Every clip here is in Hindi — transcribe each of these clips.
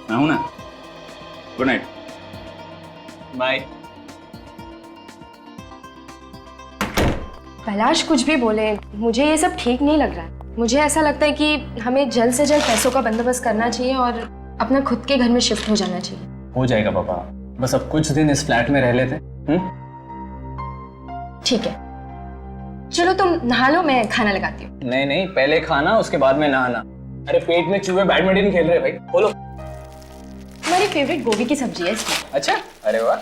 मैं हूं ना। Good night. बाय। कैलाश कुछ भी बोले, मुझे ये सब ठीक नहीं लग रहा है। मुझे ऐसा लगता है कि हमें जल्द से जल्द पैसों का बंदोबस्त करना चाहिए और अपना खुद के घर में शिफ्ट हो जाना चाहिए। हो जाएगा पापा, बस अब कुछ दिन इस फ्लैट में रह लेते। ठीक है, चलो तुम नहा लो, मैं खाना लगाती हूँ। नहीं नहीं, पहले खाना उसके बाद में नहाना। अरे पेट में चूहे बैडमिंटन खेल रहे भाई, खोलो। मेरी फेवरेट गोभी की सब्जी है इसमें। अच्छा, अरे वाह।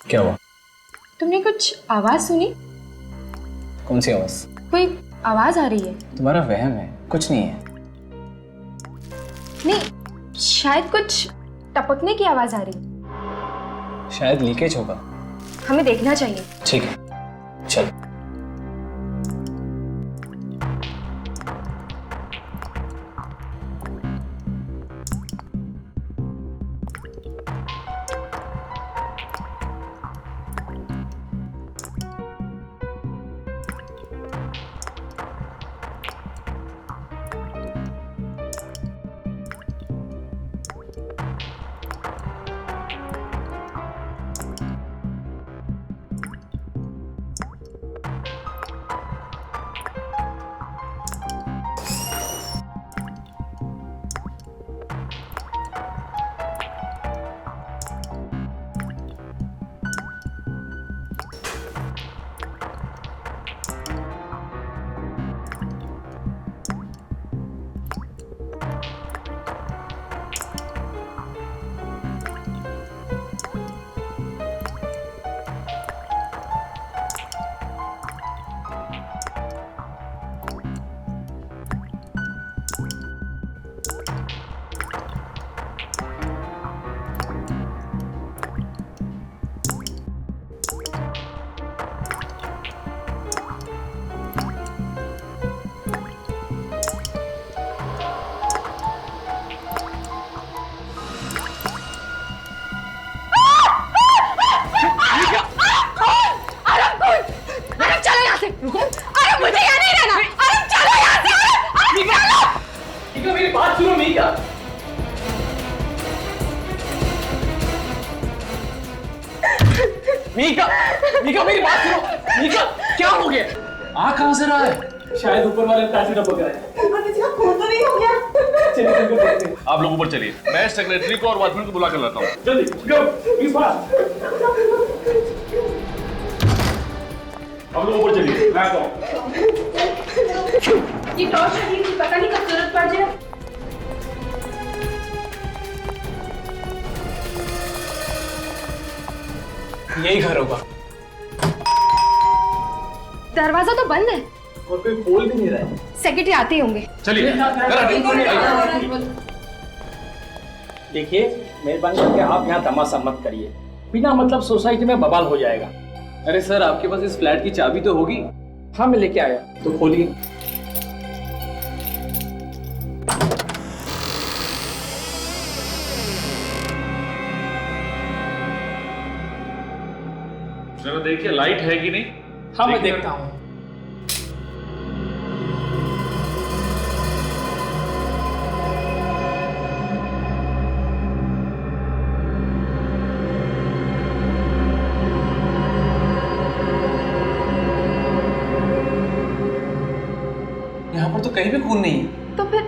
क्या हुआ? तुमने कुछ आवाज सुनी? कौन सी आवाज? कोई आवाज आ रही है। तुम्हारा वहम है, कुछ नहीं है। नहीं, शायद कुछ टपकने की आवाज आ रही है। शायद लीकेज होगा। हमें देखना चाहिए। ठीक है, चल। मीका, मीका मेरी बात सुनो। मीका, क्या हो गया? आ कहां से रहा है? शायद ऊपर वाले पैसे टपक रहे हैं। किसी का खून तो नहीं हो गया? चलिए चलिए देखते हैं। आप लोग ऊपर चलिए, मैं सेक्रेटरी को और वॉचमैन को बुला कर लाता हूँ। जल्दी गो, प्लीज फास्ट। आप लोग ऊपर चलिए, मैं आता हूँ। ये टॉर्च रखी थी, पता नहीं कब जरूरत पड़ जाए। यही घर होगा। दरवाजा तो बंद है और कोई खोल भी नहीं रहा है। सेक्रेटरी आते ही होंगे। चलिए। देखिए, मेहरबानी करके आप यहाँ तमाशा मत करिए। बिना मतलब सोसाइटी में बवाल हो जाएगा। अरे सर, आपके पास इस फ्लैट की चाबी तो होगी? हाँ, मैं लेके आया, तो खोलिए। जरा देखिए लाइट है कि नहीं। हाँ, मैं देखता हूँ। यहाँ पर तो कहीं भी खून नहीं है। तो फिर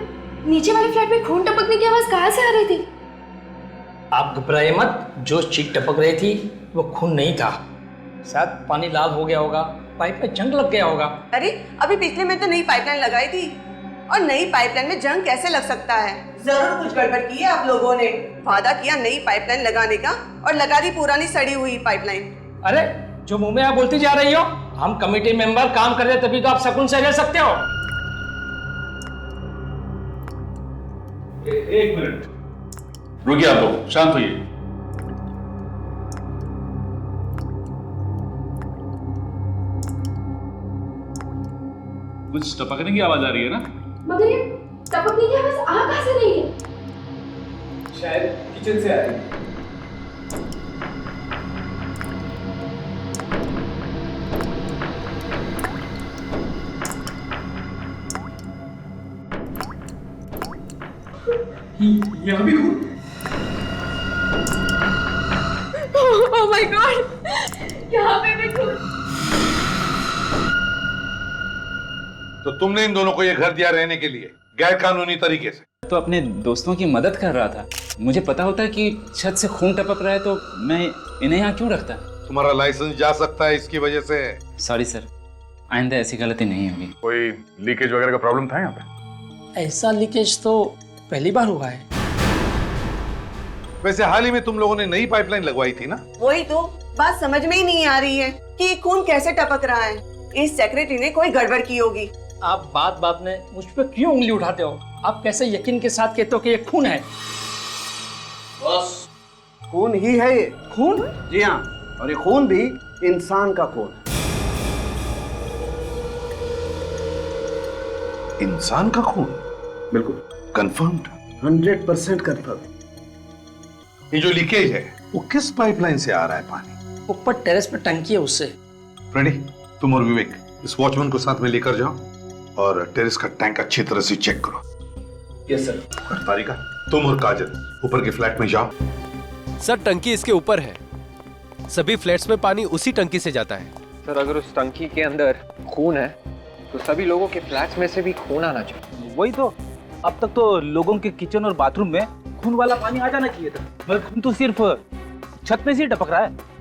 नीचे वाले फ्लैट में खून टपकने की आवाज कहाँ से आ रही थी? आप घबराइए मत, जो चीख टपक रही थी वो खून नहीं था। शायद पानी लाल हो गया होगा, पाइप में जंग लग गया होगा। अरे अभी पिछले में तो नई पाइपलाइन लगाई थी, और नई पाइपलाइन में जंग कैसे लग सकता है? जरूर कुछ गड़बड़ की है आप लोगों ने। वादा किया नई पाइपलाइन लगाने का और लगा दी पुरानी सड़ी हुई पाइपलाइन। अरे जो मुंह में आप बोलती जा रही हो, हम कमेटी मेंबर काम कर रहे तभी तो आप सुकून से रह सकते हो। एक मिनट रुकिए, आप लोग शांत होइए। कुछ टपकने की आवाज आ रही है ना? मगर ये टपकने की आवाज आ कहाँ से रही है? शायद किचन से आ रही है। यहाँ भी खून। ओह माय गॉड, यहाँ पे भी खून। तो तुमने इन दोनों को ये घर दिया रहने के लिए गैर कानूनी तरीके से? तो अपने दोस्तों की मदद कर रहा था। मुझे पता होता कि छत से खून टपक रहा है तो मैं इन्हें यहाँ क्यों रखता। तुम्हारा लाइसेंस जा सकता है इसकी वजह से। सॉरी सर, आइंदा ऐसी गलती नहीं होगी। कोई लीकेज वगैरह का प्रॉब्लम था यहाँ पे? ऐसा लीकेज तो पहली बार हुआ है। वैसे हाल ही में तुम लोगों ने नई पाइपलाइन लगवाई थी ना? वही तो बात समझ में ही नहीं आ रही है कि ये खून कैसे टपक रहा है। इस सेक्रेटरी ने कोई गड़बड़ की होगी। आप बात बात में मुझ पर क्यों उंगली उठाते हो? आप कैसे यकीन के साथ कहते हो कि ये खून है? बस खून ही है ये। खून? जी हाँ, और ये खून भी इंसान का खून है। इंसान का खून? बिल्कुल कंफर्म्ड? 100% कंफर्म। ये जो लीकेज है वो किस पाइपलाइन से आ रहा है पानी? ऊपर टेरेस पर टंकी है उससे। फ्रेंडी, तुम और विवेक इस वॉचमैन को साथ में लेकर जाओ और टेरेस का टैंक अच्छी तरह से चेक करो। Yes sir. और तारिका, तुम और काजल ऊपर के फ्लैट में जाओ। सर टंकी इसके ऊपर है, सभी फ्लैट्स में पानी उसी टंकी से जाता है। सर अगर उस टंकी के अंदर खून है तो सभी लोगों के फ्लैट्स में से भी खून आना चाहिए। वही तो, अब तक तो लोगों के किचन और बाथरूम में खून वाला पानी आ जाना चाहिए था, मगर खून तो सिर्फ छत में से ही टपक रहा है।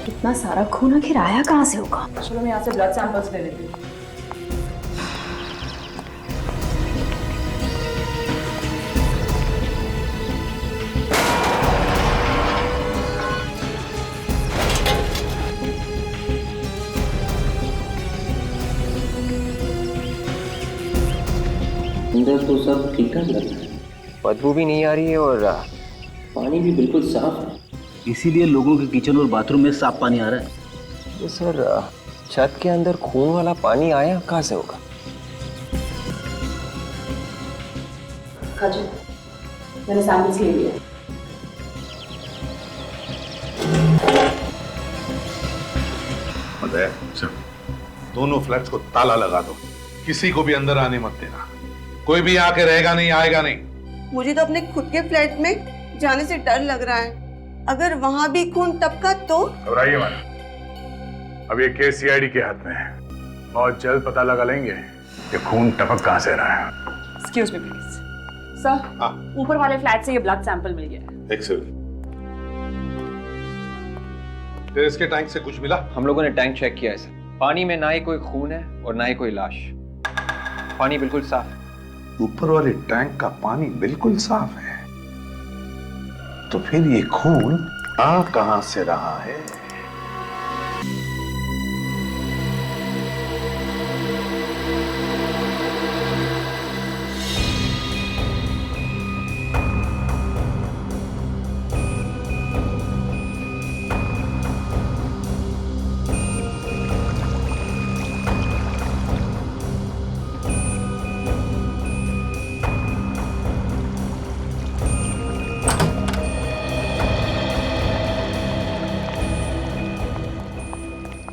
इतना सारा खून आखिर आया कहाँ से होगा? चलो मैं यहाँ से ब्लड सैंपल्स ले लेती हूँ। अंदर तो सब ठीक ठाक लग रहा है, बदबू भी नहीं आ रही है और पानी भी बिल्कुल साफ है। इसीलिए लोगों के किचन और बाथरूम में साफ पानी आ रहा है। तो सर छत के अंदर खून वाला पानी आया कहाँ से होगा? काजल, मैंने सैंपल्स ले लिए। दोनों फ्लैट्स को ताला लगा दो, किसी को भी अंदर आने मत देना। कोई भी आके रहेगा नहीं, आएगा नहीं। मुझे तो अपने खुद के फ्लैट में जाने से डर लग रहा है। अगर वहां भी खून टपका तो? घबराइए मत, अब ये केस सीआईडी के हाथ में है। बहुत जल्द पता लगा लेंगे कि खून टपक कहां से रहा है। एक्सक्यूज मी प्लीज सर, ऊपर वाले फ्लैट से ये ब्लड सैंपल मिल गया है। एक्सेलेंट। टेरेस के टैंक से कुछ मिला? हम लोगों ने टैंक चेक किया है सर, पानी में ना ही कोई खून है और ना ही कोई लाश। पानी बिल्कुल साफ है। ऊपर वाले टैंक का पानी बिल्कुल साफ है, तो फिर ये खून आ कहां से रहा है?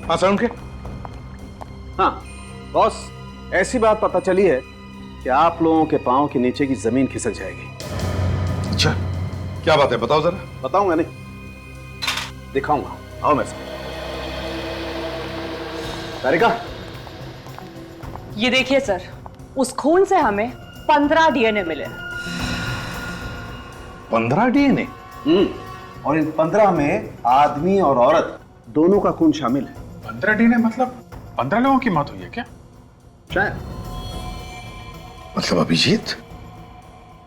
हाँ साउंड के? हाँ बॉस, ऐसी बात पता चली है कि आप लोगों के पांव के नीचे की जमीन खिसक जाएगी। अच्छा, क्या बात है, बताओ जरा। बताऊंगा नहीं, दिखाऊंगा। आओ मैं तारिका, ये देखिए सर, उस खून से हमें 15 डीएनए मिले। 15 डीएनए? और इन 15 में आदमी और औरत दोनों का खून शामिल है। 15 डीएनए मतलब 15 लोगों की मौत हुई है क्या? शायद। मतलब अभिजीत,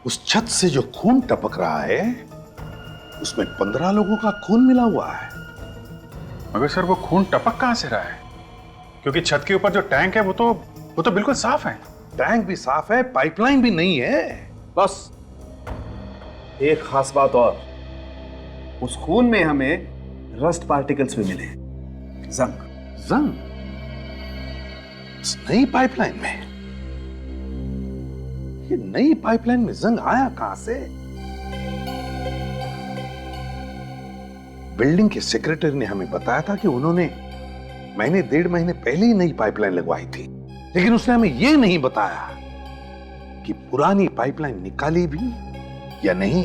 उस छत से जो खून टपक रहा है उसमें 15 लोगों का खून मिला हुआ है। मगर सर वो खून टपक कहां से रहा है? क्योंकि छत के ऊपर जो टैंक है वो तो बिल्कुल साफ है। टैंक भी साफ है, पाइपलाइन भी नहीं है। बस एक खास बात और, उस खून में हमें रस्ट पार्टिकल्स भी मिले। जंग। जंग? इस नई पाइपलाइन में? ये नई पाइपलाइन में जंग आया कहां से? बिल्डिंग के सेक्रेटरी ने हमें बताया था कि उन्होंने महीने 1.5 महीने पहले ही नई पाइपलाइन लगवाई थी, लेकिन उसने हमें यह नहीं बताया कि पुरानी पाइपलाइन निकाली भी या नहीं,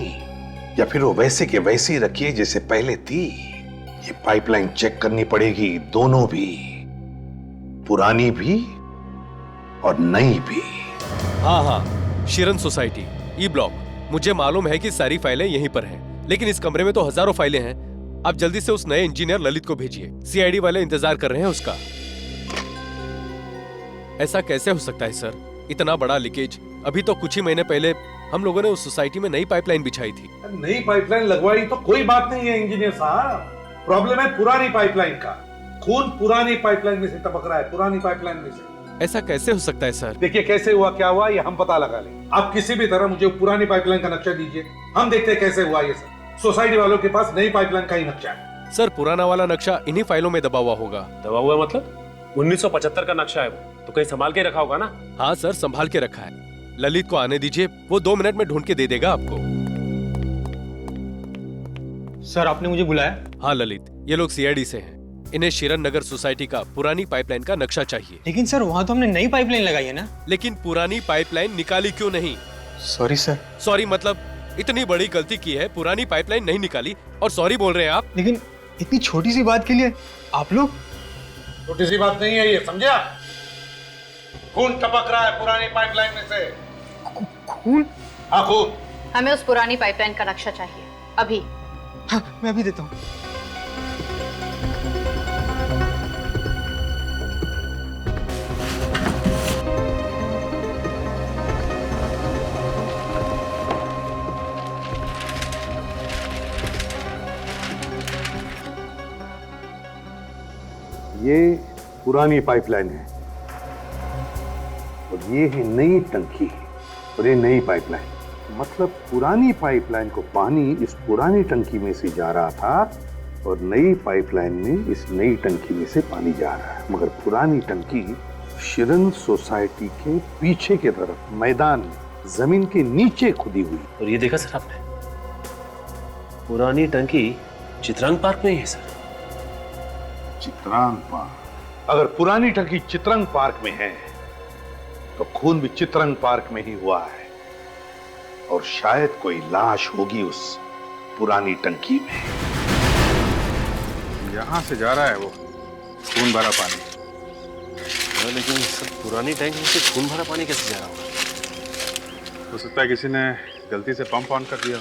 या फिर वो वैसे के वैसे ही रखी है जैसे पहले थी। ये पाइपलाइन चेक करनी पड़ेगी, दोनों भी, पुरानी भी और नई भी। हाँ, शिरन सोसाइटी, ई ब्लॉक। मुझे मालूम है कि सारी फाइलें यहीं पर हैं, लेकिन इस कमरे में तो हजारों फाइलें हैं। आप जल्दी से उस नए इंजीनियर ललित को भेजिए, सीआईडी वाले इंतजार कर रहे हैं उसका। ऐसा कैसे हो सकता है सर, इतना बड़ा लीकेज? अभी तो कुछ ही महीने पहले हम लोगों ने उस सोसाइटी में नई पाइपलाइन बिछाई थी। नई पाइपलाइन लगवाई तो कोई बात नहीं है इंजीनियर साहब, प्रॉब्लम है पुरानी पाइपलाइन का। खून पुरानी पाइपलाइन में से टपक रहा है, पुरानी पाइपलाइन में से। ऐसा कैसे हो सकता है सर? देखिए, कैसे हुआ क्या हुआ ये हम पता लगा लें। आप किसी भी तरह मुझे पुरानी पाइपलाइन का नक्शा दीजिए, हम देखते हैं कैसे हुआ ये सब। सोसाइटी वालों के पास नई पाइपलाइन का ही नक्शा है। सर, पुराना वाला नक्शा इन्हीं फाइलों में दबा हुआ होगा। दबा हुआ मतलब? 1975 का नक्शा है वो, तो कहीं संभाल के रखा होगा ना? हाँ सर, संभाल के रखा है। ललित को आने दीजिए, वो 2 मिनट में ढूंढ के दे देगा आपको। सर, आपने मुझे बुलाया? हाँ ललित, ये लोग सीआईडी से हैं। इन्हें शिरन नगर सोसाइटी का पुरानी पाइपलाइन का नक्शा चाहिए। लेकिन सर, वहाँ तो हमने नई पाइपलाइन लगाई है ना? लेकिन पुरानी पाइपलाइन निकाली क्यों नहीं? Sorry sir. सॉरी मतलब? इतनी बड़ी गलती की है, पुरानी पाइपलाइन नहीं निकाली और सॉरी बोल रहे हैं आप? लेकिन इतनी छोटी सी बात के लिए आप लोग? छोटी सी बात नहीं है ये, समझा? खून टपक रहा है पुरानी पाइपलाइन में से। खून? हाँ, खून। हमें उस पुरानी पाइपलाइन का नक्शा चाहिए अभी। हाँ, मैं अभी देता हूँ। ये पुरानी पाइपलाइन है और ये है नई टंकी और ये नई पाइपलाइन। मतलब पुरानी पाइपलाइन को पानी इस पुरानी टंकी में से जा रहा था और नई पाइपलाइन में इस नई टंकी में से पानी जा रहा है। मगर पुरानी टंकी शिरन सोसाइटी के पीछे की तरफ मैदान में जमीन के नीचे खुदी हुई। और ये देखा सर आपने, पुरानी टंकी चित्रांग पार्क में ही है सर। चित्रांग पार्क? अगर पुरानी टंकी चित्रांग पार्क में है तो खून भी चित्रांग पार्क में ही हुआ है और शायद कोई लाश होगी उस पुरानी टंकी में। यहां से जा रहा है वो खून भरा पानी। लेकिन सर, पुरानी टैंक में से खून भरा पानी कैसे जा रहा होगा? हो सकता है किसी ने गलती से पंप ऑन कर दिया।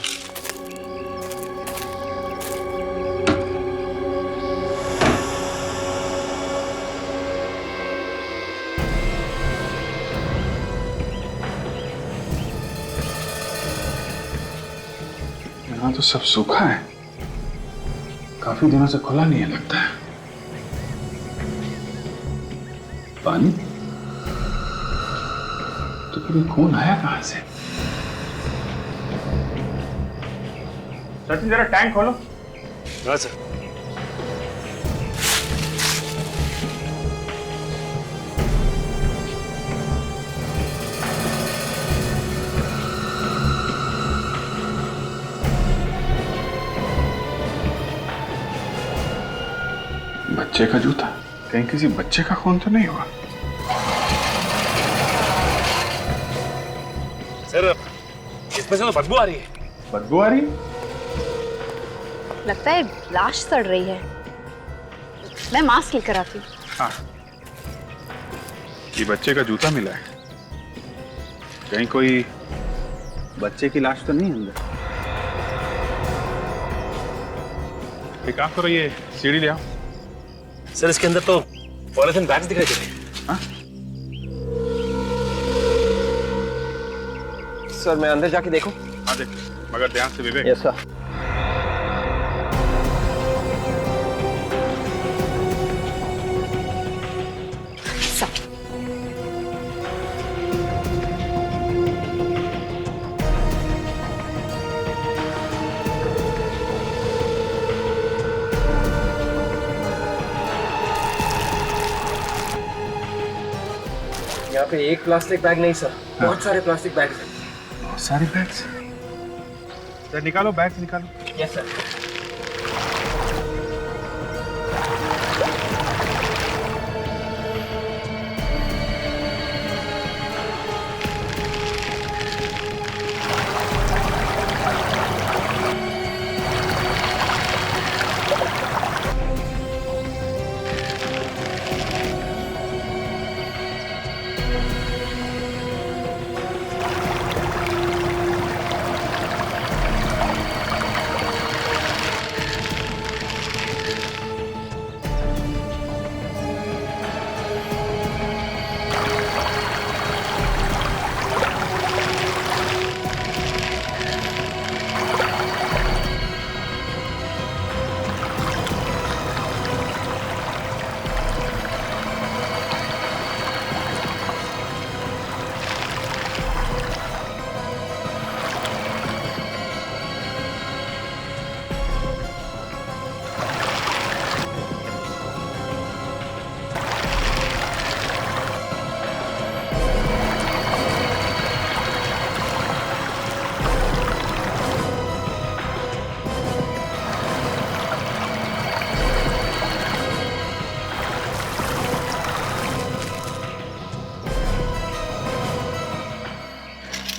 यहाँ तो सब सूखा है, काफी दिनों से खुला नहीं है लगता है। पानी तो फिर खून आया कहां से? सचिन, जरा टैंक खोलो। हाँ सर। बच्चे का जूता, कहीं किसी बच्चे का खून तो नहीं हुआ? सर, इसमें से तो बदबू आ रही है। बदबू आ रही है? लगता है लाश सड़ रही है। मैं मास्क लेकर आती हूँ। हाँ, ये बच्चे का जूता मिला है। कहीं कोई बच्चे की लाश तो नहीं अंदर? एक काम करो, ये सीढ़ी ले आओ। सर, इसके अंदर तो पॉलिथीन बैग्स दिखाई दे रहे हैं। हाँ? सर, मैं अंदर जाके देखूं? हाँ देख, मगर ध्यान से विवेक। Yes sir. यहाँ पे एक प्लास्टिक बैग नहीं सर, बहुत सारे प्लास्टिक बैग्स हैं। सारे बैग्स निकालो, बैग्स निकालो। Yes sir.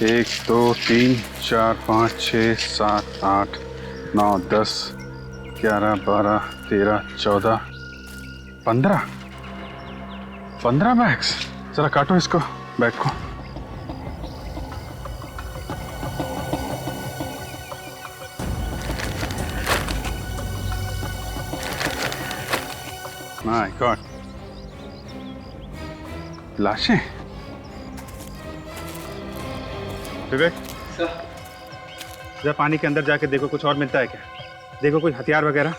एक, दो, तीन, चार, 5, 6, 7, 8, 9, 10, 11, 12, 13, 14, 15 बैग्स। जरा काटो इसको, बैग को। माय गॉड, लाशें। विवेक, जरा पानी के अंदर जाके देखो कुछ और मिलता है क्या। देखो कोई हथियार वगैरह।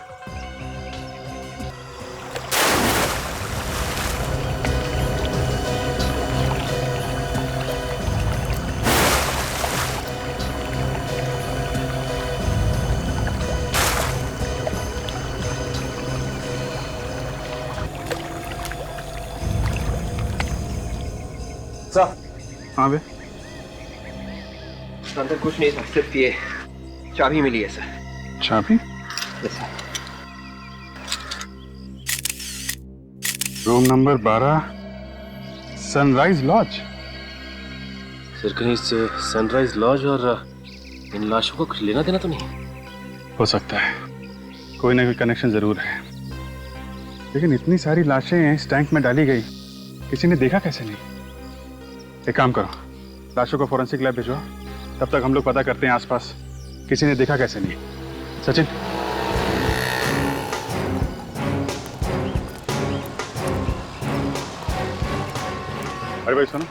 सर। हाँ बे, अंदर कुछ नहीं सर, सिर्फ ये चाबी मिली है सर। चाबी? Yes sir. Room number 12, Sunrise Lodge. Sir कहीं इस सनराइज लॉज और इन लाशों को कुछ लेना देना तो नहीं? हो सकता है, कोई ना कोई कनेक्शन जरूर है, लेकिन इतनी सारी लाशें इस टैंक में डाली गई, किसी ने देखा कैसे नहीं? एक काम करो, लाशों को फोरेंसिक लैब भेजो, तब तक हम लोग पता करते हैं आसपास किसी ने देखा कैसे नहीं। सचिन, अरे भाई सुनो,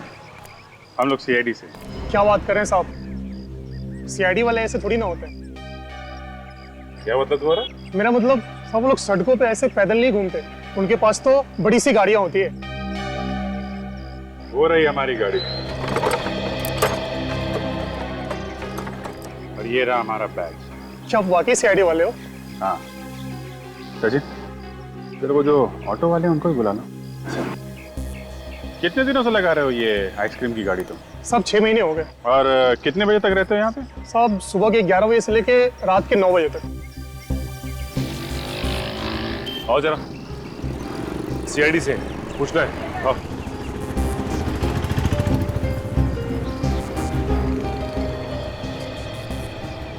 हम लोग सीआईडी से। क्या बात कर रहे हैं साहब, सीआईडी वाले ऐसे थोड़ी ना होते हैं। क्या मतलब तुम्हारा? मेरा मतलब सब लोग सड़कों पे ऐसे पैदल नहीं घूमते, उनके पास तो बड़ी सी गाड़ियां होती है। वो रही हमारी गाड़ी और ये रहा हमारा बैग। क्या आप वाकई सीआईडी वाले हो? हाँ सचिन, तेरे को जो ऑटो वाले हैं उनको ही बुला लो। कितने दिनों से लगा रहे हो ये आइसक्रीम की गाड़ी तुम? सब 6 महीने हो गए। और कितने बजे तक रहते हो यहाँ पे? सब सुबह के 11 बजे से लेके रात के 9 बजे तक। आओ जरा, सीआईडी से पूछना है। आओ।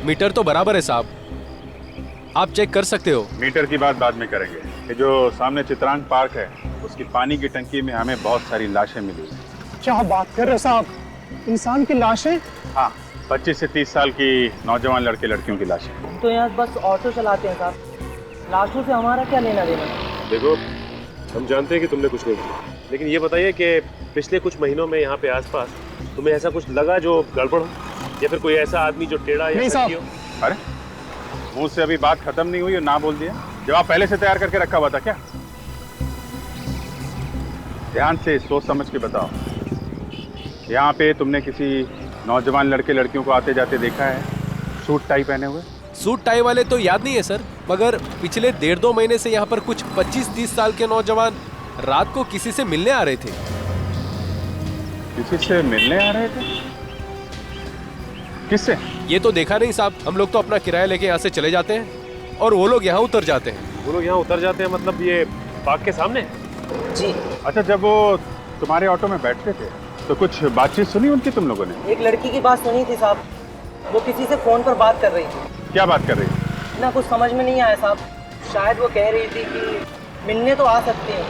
मीटर तो बराबर है साहब, आप चेक कर सकते हो। मीटर की बात बाद में करेंगे। ये जो सामने चित्रांग पार्क है, उसकी पानी की टंकी में हमें बहुत सारी लाशें मिली। क्या बात कर रहे हो साहब, इंसान की लाशें? हाँ, 25 से 30 साल की नौजवान लड़के लड़कियों की लाशें। हम तो यहाँ बस ऑटो चलाते हैं साहब, लाशों से हमारा क्या लेना देना? देखो, हम जानते हैं कि तुमने कुछ नहीं किया, लेकिन ये बताइए कि पिछले कुछ महीनों में यहाँ पे आसपास तुम्हें ऐसा कुछ लगा जो गड़बड़ हो, या फिर कोई ऐसा आदमी जो टेढ़ा या नहीं हो? अरे मुंह से अभी बात खत्म नहीं हुई और ना बोल दिया। जवाब पहले से तैयार करके रखा हुआ था क्या? ध्यान से सोच समझ के बताओ। यहाँ पे तुमने किसी नौजवान लड़के लड़कियों को आते जाते देखा है सूट टाई पहने हुए? सूट टाई वाले तो याद नहीं है सर, मगर पिछले 1.5-2 महीने से यहाँ पर कुछ 25-30 साल के नौजवान रात को किसी से मिलने आ रहे थे। किसी से मिलने आ रहे थे? किससे? ये तो देखा नहीं साहब, हम लोग तो अपना किराया लेके यहाँ से चले जाते हैं और वो लोग यहाँ उतर जाते हैं। वो लोग यहाँ उतर जाते हैं मतलब ये पार्क के सामने? जी। अच्छा, जब वो तुम्हारे ऑटो में बैठते थे तो कुछ बातचीत सुनी उनकी तुम लोगों ने? एक लड़की की बात सुनी थी साहब, वो किसी से फोन पर बात कर रही थी। क्या बात कर रही थी? ना कुछ समझ में नहीं आया साहब, शायद वो कह रही थी कि मिलने तो आ सकते हैं,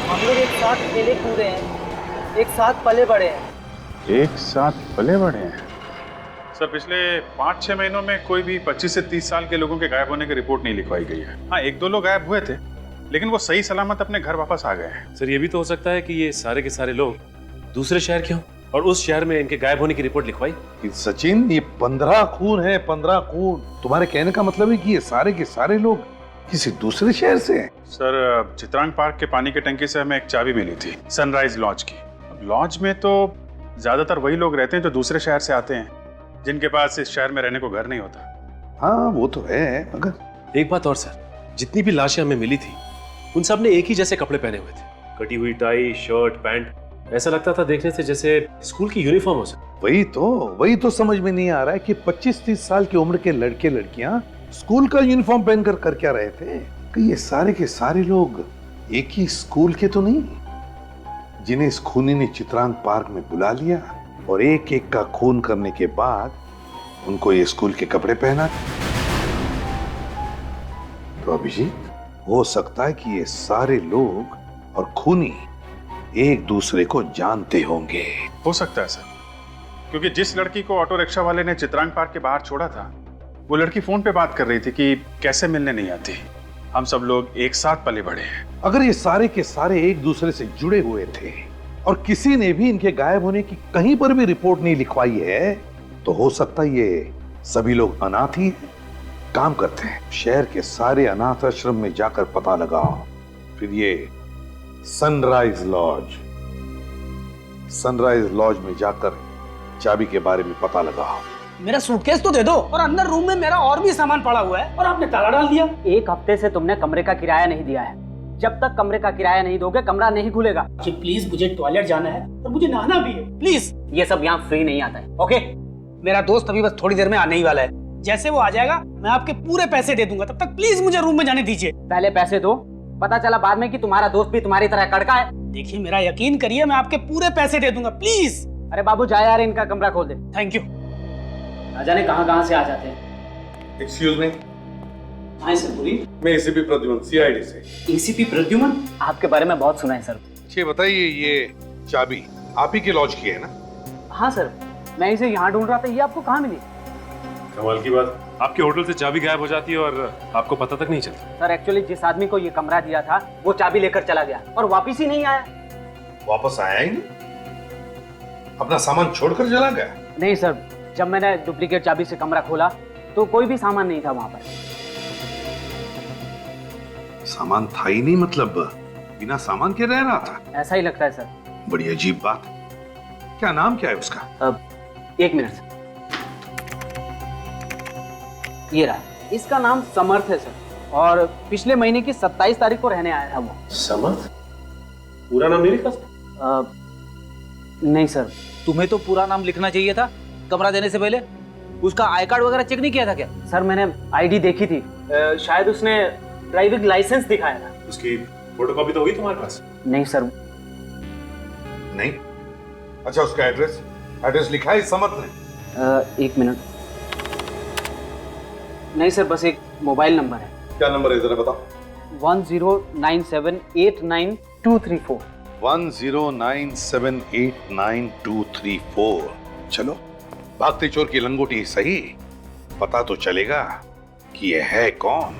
हम लोग एक साथ खेले कूदे हैं, एक साथ पले बड़े हैं। एक साथ पले बड़े हैं? सर, पिछले 5-6 महीनों में कोई भी 25 से 30 साल के लोगों के गायब होने की रिपोर्ट नहीं लिखवाई गई है। हाँ, 1-2 लोग गायब हुए थे, लेकिन वो सही सलामत अपने घर वापस आ गए हैं। सर, ये भी तो हो सकता है कि ये सारे के सारे लोग दूसरे शहर के हों और उस शहर में इनके गायब होने की रिपोर्ट लिखवाई। सचिन, ये 15 खून है, 15 खून। तुम्हारे कहने का मतलब है कि ये सारे के सारे लोग किसी दूसरे शहर से हैं? सर, चित्रांग पार्क के पानी की टंकी से हमें एक चाबी मिली थी, सनराइज लॉज की। लॉज में तो ज्यादातर वही लोग रहते हैं जो दूसरे शहर से आते हैं, जिनके पास इस शहर में रहने को घर नहीं होता। हाँ, वो तो है, मगर एक बात और सर, जितनी भी लाशें हमें मिली थी उन सब ने एक ही जैसे कपड़े पहने हुए थे, कटी हुई टाई, शर्ट, पैंट। ऐसा लगता था देखने से जैसे स्कूल की यूनिफॉर्म हो सके। वही तो समझ में नहीं आ रहा है कि 25-30 साल की उम्र के लड़के लड़कियां स्कूल का यूनिफॉर्म पहनकर कर क्या रहे थे। कि ये सारे के सारे लोग एक ही स्कूल के तो नहीं, जिन्हें इस खूनी ने चित्रांग पार्क में बुला लिया और एक एक का खून करने के बाद उनको ये स्कूल के कपड़े पहना। तो अभिजीत, हो सकता है कि ये सारे लोग और खूनी एक दूसरे को जानते होंगे। हो सकता है सर, क्योंकि जिस लड़की को ऑटो रिक्शा वाले ने चित्रांग पार्क के बाहर छोड़ा था, वो लड़की फोन पे बात कर रही थी कि कैसे मिलने नहीं आती, हम सब लोग एक साथ पले बढ़े हैं। अगर ये सारे के सारे एक दूसरे से जुड़े हुए थे और किसी ने भी इनके गायब होने की कहीं पर भी रिपोर्ट नहीं लिखवाई है, तो हो सकता है ये सभी लोग अनाथ ही हैं। काम करते हैं, शहर के सारे अनाथ आश्रम में जाकर पता लगाओ, फिर ये सनराइज लॉज में जाकर चाबी के बारे में पता लगाओ। मेरा सूटकेस तो दे दो, और अंदर रूम में मेरा और भी सामान पड़ा हुआ है और आपने ताला डाल दिया। 1 हफ्ते से तुमने कमरे का किराया नहीं दिया है, जब तक कमरे का किराया नहीं दोगे कमरा नहीं खुलेगा। जी प्लीज, मुझे टॉयलेट जाना है और मुझे नहाना भी है, प्लीज। ये सब यहाँ फ्री नहीं आता है, ओके? मेरा दोस्त अभी बस थोड़ी देर में आने ही वाला है, जैसे वो आ जाएगा मैं आपके पूरे पैसे दे दूंगा, तब तक प्लीज मुझे रूम में जाने दीजिए। पहले पैसे दो, पता चला बाद में कि तुम्हारा दोस्त भी तुम्हारी तरह कड़का है। देखिए, मेरा यकीन करिए, मैं आपके पूरे पैसे दे दूंगा, प्लीज। अरे बाबू जा यार, इनका कमरा खोल दे। Thank you. ना जाने कहाँ से आ जाते हैं। Excuse me. हाँ सर, बोलिए। मैं एसीपी प्रद्युमन, सीआईडी से। एसीपी प्रद्युमन? आपके बारे में बहुत सुना है सर। ये बताइए, ये चाबी आप ही के लॉज की है ना? हाँ सर, मैं इसे यहाँ ढूंढ रहा था, ये आपको कहाँ मिली? कमाल की बात, आपके होटल से चाबी गायब हो जाती है और आपको पता तक नहीं चलता। सर एक्चुअली जिस आदमी को ये कमरा दिया था वो चाबी लेकर चला गया और वापिस ही नहीं आया। वापस आया ही नहीं? अपना सामान छोड़कर चला गया? नहीं सर, जब मैंने डुप्लीकेट चाबी से कमरा खोला तो कोई भी सामान नहीं था वहां पर। सामान था ही नहीं मतलब बिना सामान के रह रहा था? ऐसा ही लगता है सर। बड़ी अजीब बात। क्या नाम क्या है उसका? 1 मिनट सर, ये रहा, इसका नाम समर्थ है सर, और पिछले महीने की 27 तारीख को रहने आया था वो। समर्थ? पूरा नाम नहीं लिखा? नहीं सर। तुम्हें तो पूरा नाम लिखना चाहिए था कमरा देने से पहले। उसका आई कार्ड वगैरह चेक नहीं किया था क्या? सर मैंने आईडी देखी थी, शायद उसने ड्राइविंग लाइसेंस दिखाया था। उसकी फोटोकॉपी तो हुई तुम्हारे पास? नहीं सर। नहीं? अच्छा, उसका एड्रेस लिखा है समर्थ ने? 1 मिनट। नहीं सर, बस एक मोबाइल नंबर है। क्या नंबर है जरा बताओ? 1097892234। 1097892234। चलो, भागते चोर की लंगोटी सही, पता तो चलेगा कि यह है कौन।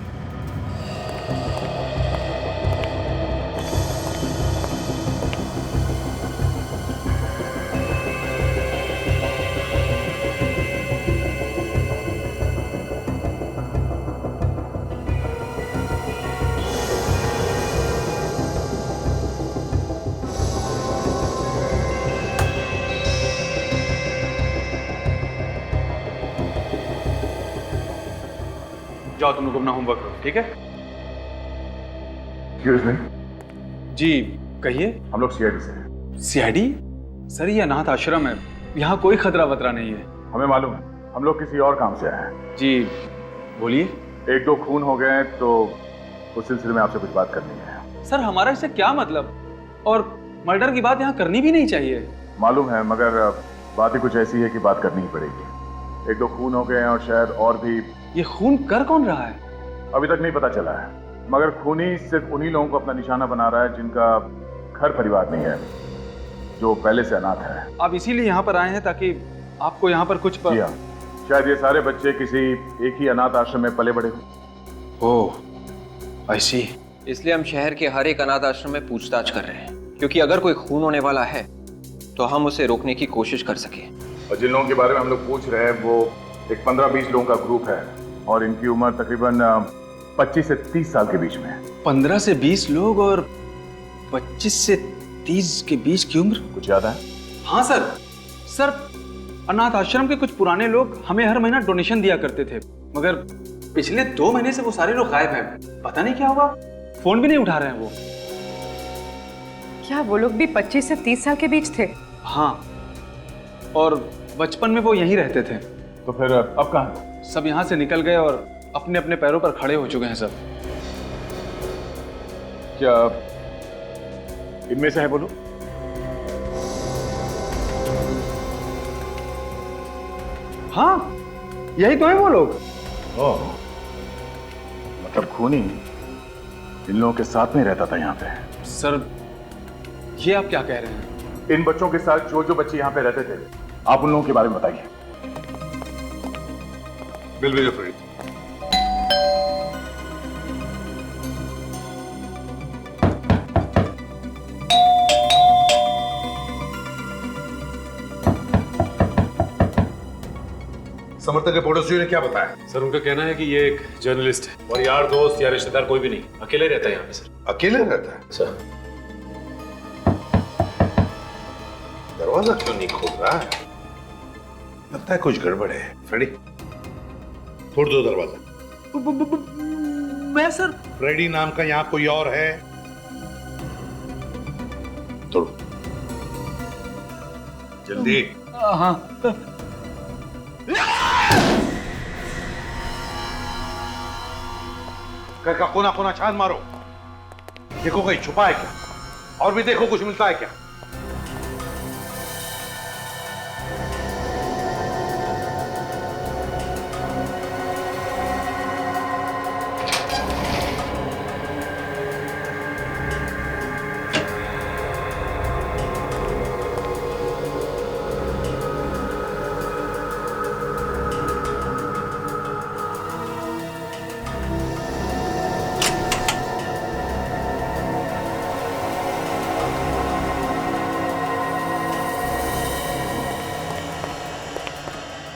जाओ तुम लोग अपना होमवर्क करो, ठीक है? Excuse me. जी कहिए। हम लोग सीआईडी से हैं। सीआईडी? सर ये अनाथ आश्रम है, यहाँ कोई खतरा वतरा नहीं है। हमें मालूम है, हम लोग किसी और काम से आए हैं। जी बोलिए। एक दो खून हो गए तो उस सिलसिले में आपसे कुछ बात करनी है। सर हमारा इससे क्या मतलब, और मर्डर की बात यहाँ करनी भी नहीं चाहिए। मालूम है, मगर बात ही कुछ ऐसी है कि बात करनी ही पड़ेगी। एक दो खून हो गए हैं और शायद और भी। ये खून कर कौन रहा है? अभी तक नहीं पता चला है, मगर खूनी सिर्फ उन्हीं लोगों को अपना निशाना बना रहा है जिनका घर परिवार नहीं है, जो पहले से अनाथ है। आप इसीलिए यहाँ पर आए हैं ताकि आपको यहाँ पर कुछ जी हाँ, शायद ये सारे बच्चे किसी एक ही अनाथ आश्रम में पले बड़े हों। ओह आई सी। इसलिए हम शहर के हर एक अनाथ आश्रम में पूछताछ कर रहे हैं, क्योंकि अगर कोई खून होने वाला है तो हम उसे रोकने की कोशिश कर सके। और जिन लोगों के बारे में हम लोग पूछ रहे हैं वो एक 15-20 लोगों का ग्रुप है और इनकी उम्र तकरीबन 25 से 30 साल के बीच में है। 15 से 20 लोग और 25 से 30 के बीच की उम्र। कुछ ज्यादा है? हाँ सर। सर अनाथ आश्रम के कुछ पुराने लोग हमें हर महीना डोनेशन दिया करते थे, मगर पिछले 2 महीने से वो सारे लोग गायब हैं। पता नहीं क्या हुआ, फोन भी नहीं उठा रहे हैं वो। क्या वो लोग भी 25 से 30 साल के बीच थे? हाँ, और बचपन में वो यहीं रहते थे। तो फिर अब कहाँ? सब यहाँ से निकल गए और अपने अपने पैरों पर खड़े हो चुके हैं सब। क्या इनमें से है बोलो? हाँ यही तो है वो लोग। ओह, मतलब खूनी इन लोगों के साथ में रहता था यहाँ पे। सर ये आप क्या कह रहे हैं? इन बच्चों के साथ जो जो बच्चे यहाँ पे रहते थे, आप उन लोगों के बारे में बताइए। बिल्कुल फ्री। समर्थक के पड़ोसियों ने क्या बताया? सर उनका कहना है कि ये एक जर्नलिस्ट है और यार दोस्त या रिश्तेदार कोई भी नहीं, अकेले रहता है यहाँ पे सर। अकेले रहता है? सर दरवाजा क्यों नहीं खोल रहा है? लगता है कुछ गड़बड़ है। फ्रेडी तोड़ दो दरवाजा। मैं सर? फ्रेडी नाम का यहाँ कोई और है? तोड़ो जल्दी। हाँ। घर का कोना कोना छान मारो, देखो कहीं छुपा है क्या, और भी देखो कुछ मिलता है क्या।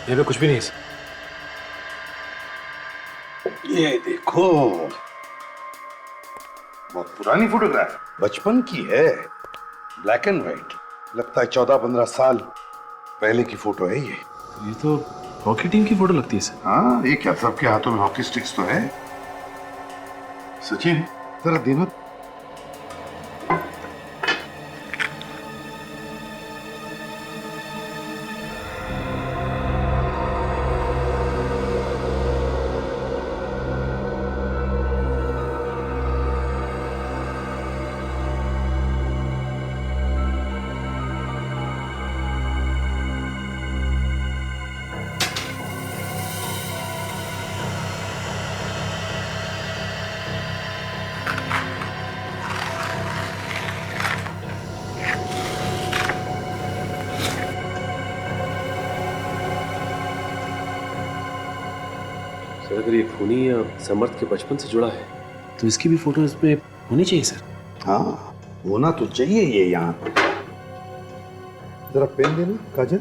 यहाँ पे कुछ भी नहीं है सर। ये देखो, बहुत पुरानी फोटोग्राफ, बचपन की है, ब्लैक एंड व्हाइट। लगता है 14-15 साल पहले की फोटो है ये तो हॉकी टीम की फोटो लगती है सर। हाँ, ये क्या सबके हाथों में हॉकी स्टिक्स तो है। सचिन जरा दिनों सर अगर ये खूनी या समर्थ के बचपन से जुड़ा है तो इसकी भी फोटो इसमें होनी चाहिए सर। हाँ होना तो चाहिए ये यहाँ पर। जरा पेन देना काजल।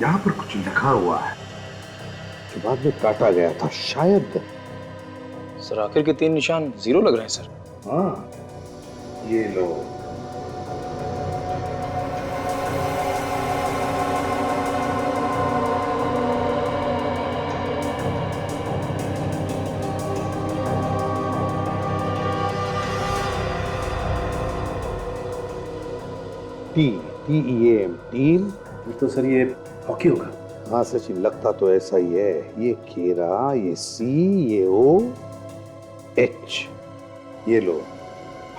यहाँ पर कुछ लिखा हुआ है जो बाद में काटा गया था शायद। सर आखिर के 3 निशान 0 लग रहे हैं सर। हाँ ये लो। T TEAM team. तो सर ये हॉकी होगा। हाँ सचिन, लगता तो ऐसा ही है। ये केरा, ये C, ये O, H, ये लो,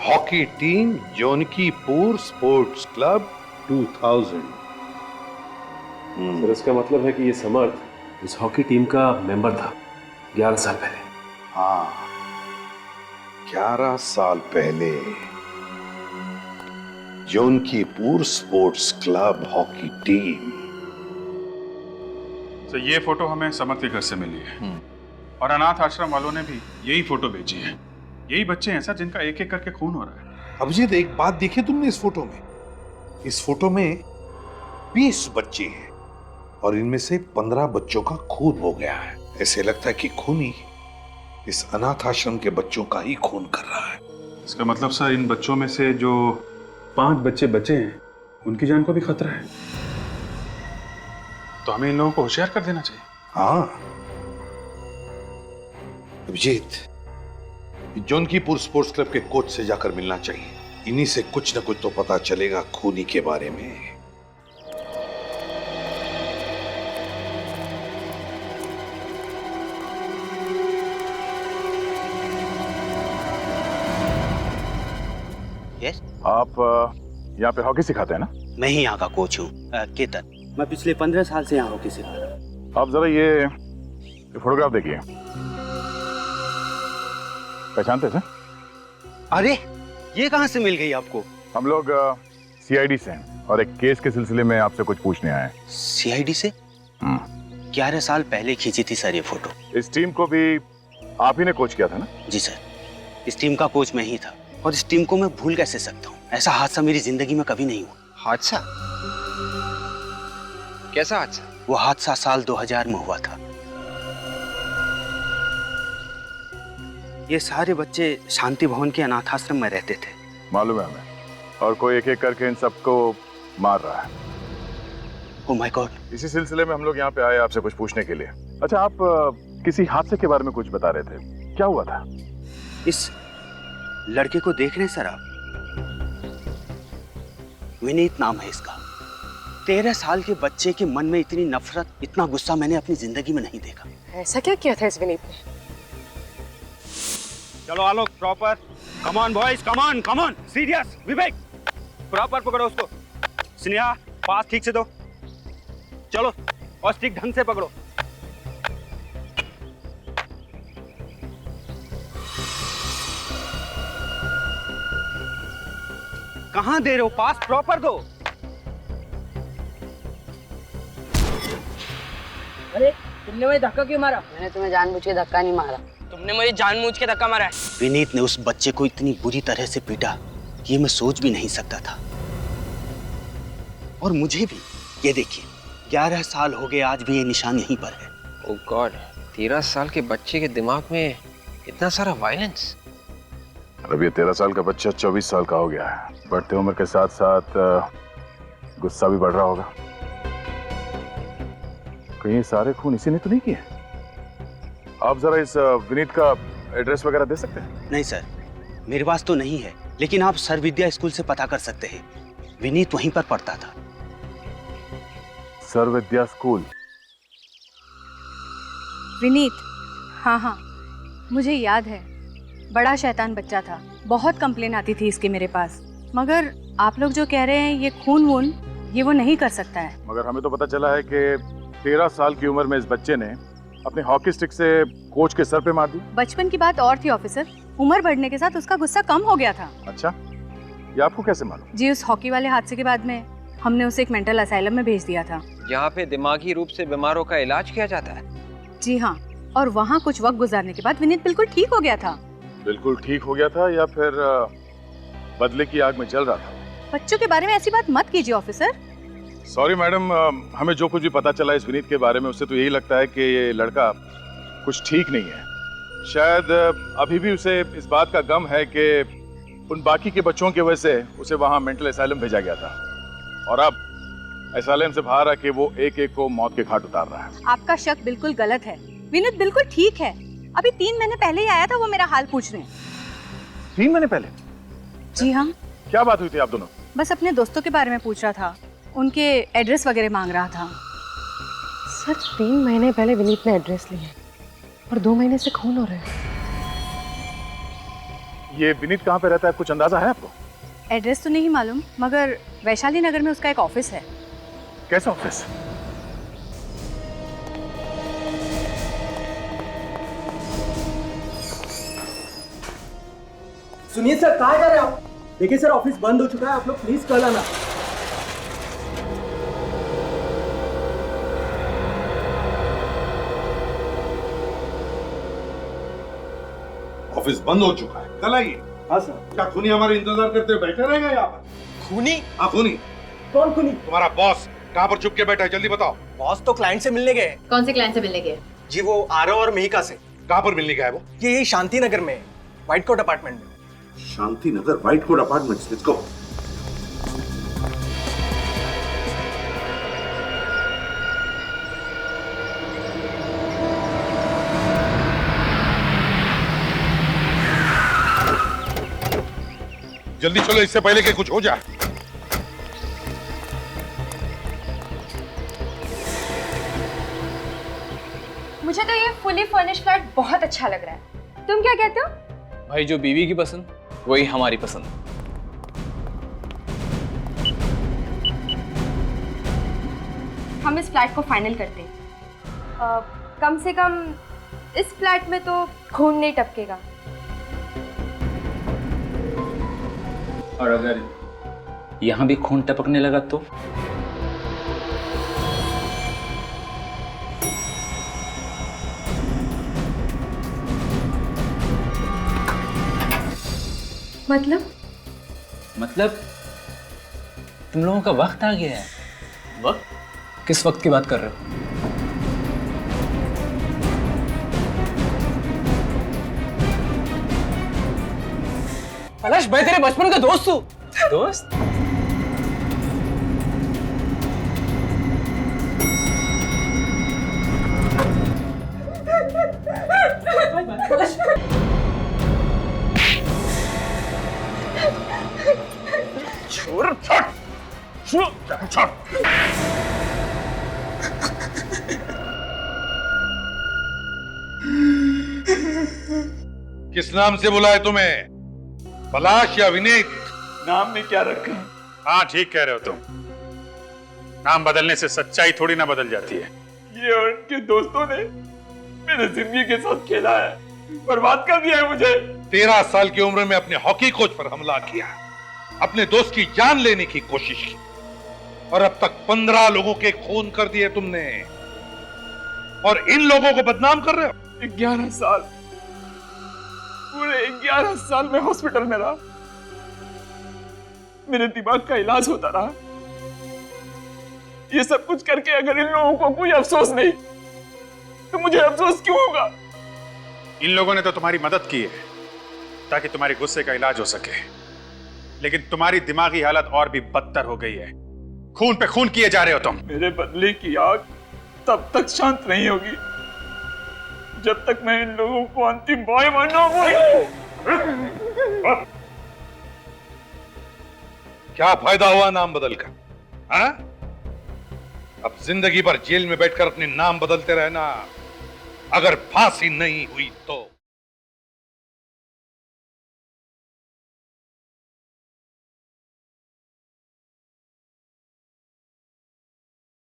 hockey team Jonkipur sports club 2000। Sir इसका मतलब है कि ये समर्थ इस हॉकी टीम का मेंबर था 11 साल पहले। हाँ, 11 साल पहले जोनकीपुर स्पोर्ट्स क्लब हॉकी टीम। तो ये फोटो हमें समर्थ के घर से मिली है और अनाथ आश्रम वालों ने भी यही फोटो भेजी है। यही बच्चे हैं सर जिनका एक एक करके खून हो रहा है। अभिजीत, एक बात देखी तुमने इस फोटो में? इस फोटो में 20 बच्चे हैं और इनमें से 15 बच्चों का खून हो गया है। ऐसे लगता है कि खूनी इस अनाथ आश्रम के बच्चों का ही खून कर रहा है। इसका मतलब सर इन बच्चों में से जो 5 बच्चे बचे हैं उनकी जान को भी खतरा है, तो हमें इन लोगों को होशियार कर देना चाहिए। हाँ अभिजीत, जोनकीपुर स्पोर्ट्स क्लब के कोच से जाकर मिलना चाहिए। इन्हीं से कुछ न कुछ तो पता चलेगा खूनी के बारे में। यस, आप यहाँ पे हॉकी सिखाते हैं ना? मैं ही यहाँ का कोच हूँ, केतन। मैं पिछले 15 साल से यहाँ हॉकी सिखा रहा हूँ। आप जरा ये फोटोग्राफ देखिए, पहचानते थे? अरे ये कहाँ से मिल गई आपको? हम लोग CID से हैं और एक केस के सिलसिले में आपसे कुछ पूछने आए हैं। CID से? 11 साल पहले खींची थी सर ये फोटो। इस टीम को भी आप ही ने कोच किया था ना? जी सर, इस टीम का कोच मैं ही था और इस टीम को मैं भूल कैसे सकता हूँ? ऐसा हादसा मेरी जिंदगी में कभी नहीं हुआ। हादसा? कैसा हादसा? वो हादसा साल 2000 में हुआ था। ये सारे बच्चे शांति भवन के अनाथ आश्रम में रहते थे। मालूम है हमें, और कोई एक एक करके इन सबको मार रहा है। Oh my God. इसी सिलसिले में हम लोग यहाँ पे आए आपसे कुछ पूछने के लिए। अच्छा, आप किसी हादसे के बारे में कुछ बता रहे थे, क्या हुआ था? इस लड़के को देख रहे हैं सर आप? विनीत नाम है इसका। 13 साल के बच्चे के मन में इतनी नफरत, इतना गुस्सा मैंने अपनी जिंदगी में नहीं देखा। ऐसा क्या किया था इस विनीत ने? चलो Alok, proper. Come on boys, come on, come on. Serious, Vivek proper पकड़ो उसको। स्नेहा, पास ठीक से दो। चलो, और स्टिक ढंग से पकड़ो। कहां दे रहे हो? पास प्रॉपर दो। अरे तुमने मुझे धक्का क्यों मारा? मैंने तुम्हें जानबूझ के धक्का नहीं मारा। तुमने मुझे जानबूझ के धक्का मारा है। विनीत ने उस बच्चे को इतनी बुरी तरह से पीटा, ये मैं सोच भी नहीं सकता था। और मुझे भी। ये देखिए, 11 साल हो गए, आज भी ये निशान यहीं पर है। ओह गॉड, 13 साल के बच्चे के दिमाग में इतना सारा वायलेंस। अब ये 13 साल का बच्चा 24 साल का हो गया है। बढ़ते उम्र के साथ साथ गुस्सा भी बढ़ रहा होगा। कहीं सारे खून इसी ने तो नहीं किए? आप जरा इस विनीत का एड्रेस वगैरह दे सकते हैं? नहीं सर, मेरे पास तो नहीं है, लेकिन आप सर विद्या स्कूल से पता कर सकते हैं। विनीत वहीं पर पढ़ता था। सर विद्या स्कूल? विनीत, हाँ, मुझे याद है। बड़ा शैतान बच्चा था, बहुत कंप्लेन आती थी इसके मेरे पास। मगर आप लोग जो कह रहे हैं ये खून वून, ये वो नहीं कर सकता है। मगर हमें तो पता चला है कि 13 साल की उम्र में इस बच्चे ने अपने हॉकी स्टिक से कोच के सर पे मार दी। बचपन की बात और थी ऑफिसर, उम्र बढ़ने के साथ उसका गुस्सा कम हो गया था। अच्छा, ये आपको कैसे मालूम? जी, उस हॉकी वाले हादसे के बाद में हमने उसे एक मेंटल असाइलम में भेज दिया था। यहाँ पे दिमागी रूप से बीमारों का इलाज किया जाता है? जी हाँ, और वहाँ कुछ वक्त गुजारने के बाद विनीत बिल्कुल ठीक हो गया था। बिल्कुल ठीक हो गया था या फिर बदले की आग में जल रहा था? बच्चों के बारे में ऐसी बात मत कीजिए ऑफिसर। सॉरी मैडम, हमें जो कुछ भी पता चला इस विनीत के बारे में, उससे तो यही लगता है कि ये लड़का कुछ ठीक नहीं है। शायद अभी भी उसे इस बात का गम है कि उन बाकी के बच्चों की वजह से उसे वहाँ मेंटल असाइलम भेजा गया था और अब असाइलम से बाहर आके वो एक एक को मौत के घाट उतार रहा है। आपका शक बिल्कुल गलत है। विनीत बिल्कुल ठीक है। अभी 3 महीने पहले ही आया था, वो मेरा हाल पूछने। 3 महीने पहले? जी हाँ। क्या बात हुई थी आप दोनों? बस अपने दोस्तों के बारे में पूछ रहा था, उनके एड्रेस वगैरह मांग रहा था। सर 3 महीने पहले विनीत ने एड्रेस लिया और 2 महीने से खून हो रहा है। ये विनीत कहाँ पे रहता है, कुछ अंदाजा है आपको? एड्रेस तो नहीं मालूम, मगर वैशाली नगर में उसका एक ऑफिस है। कैसा ऑफिस? सुनिए सर, कहाँ जा रहे हो आप? देखिए सर, ऑफिस बंद हो चुका है, आप लोग प्लीज कल आना। ऑफिस बंद हो चुका है, कल आइए। हाँ सर। क्या खूनी हमारे इंतजार करते हुए बैठे रहेगा यहाँ पर? खूनी? हाँ खूनी। कौन खूनी? तुम्हारा बॉस कहाँ पर छुप के बैठा है, जल्दी बताओ। बॉस तो क्लाइंट से मिलने गए। कौन से क्लाइंट से मिलने गए? जी वो आरव और मिहिका से। कहाँ पर मिलने गया है वो? ये यही शांति नगर में, व्हाइट कोट अपार्टमेंट में। Shanti Nagar white coat apartments, let's go. जल्दी चलो, इससे पहले कि कुछ हो जाए। मुझे तो ये फुली फर्निश्ड फ्लैट बहुत अच्छा लग रहा है। तुम क्या कहते हो? भाई जो बीवी की पसंद वही हमारी पसंद। हम इस फ्लैट को फाइनल करते हैं। कम से कम इस फ्लैट में तो खून नहीं टपकेगा। और अगर यहाँ भी खून टपकने लगा तो? मतलब तुम लोगों का वक्त आ गया है। वक्त? किस वक्त की बात कर रहे हो? पलाश, मैं तेरे बचपन का दोस्त हूँ। दोस्त? छोड़ छोड़ छोड़। किस नाम से बुलाए तुम्हें, पलाश या विनीत? नाम में क्या रखें? हाँ ठीक कह रहे हो तुम, नाम बदलने से सच्चाई थोड़ी ना बदल जाती है। ये और उनके दोस्तों ने मेरे जिंदगी के साथ खेला है, बर्बाद कर दिया है मुझे। 13 साल की उम्र में अपने हॉकी कोच पर हमला किया, अपने दोस्त की जान लेने की कोशिश की, और अब तक 15 लोगों के खून कर दिए तुमने, और इन लोगों को बदनाम कर रहे हो। 11 साल, पूरे 11 साल में हॉस्पिटल में रहा, मेरे दिमाग का इलाज होता रहा। ये सब कुछ करके अगर इन लोगों को कोई अफसोस नहीं, तो मुझे अफसोस क्यों होगा? इन लोगों ने तो तुम्हारी मदद की है ताकि तुम्हारे गुस्से का इलाज हो सके, लेकिन तुम्हारी दिमागी हालत और भी बदतर हो गई है। खून पे खून किए जा रहे हो तुम। मेरे बदले की आग तब तक शांत नहीं होगी जब तक मैं इन लोगों को अंतिम बाय मानना। क्या फायदा हुआ नाम बदलकर? हाँ? अब जिंदगी भर जेल में बैठकर अपने नाम बदलते रहना, अगर फांसी नहीं हुई तो।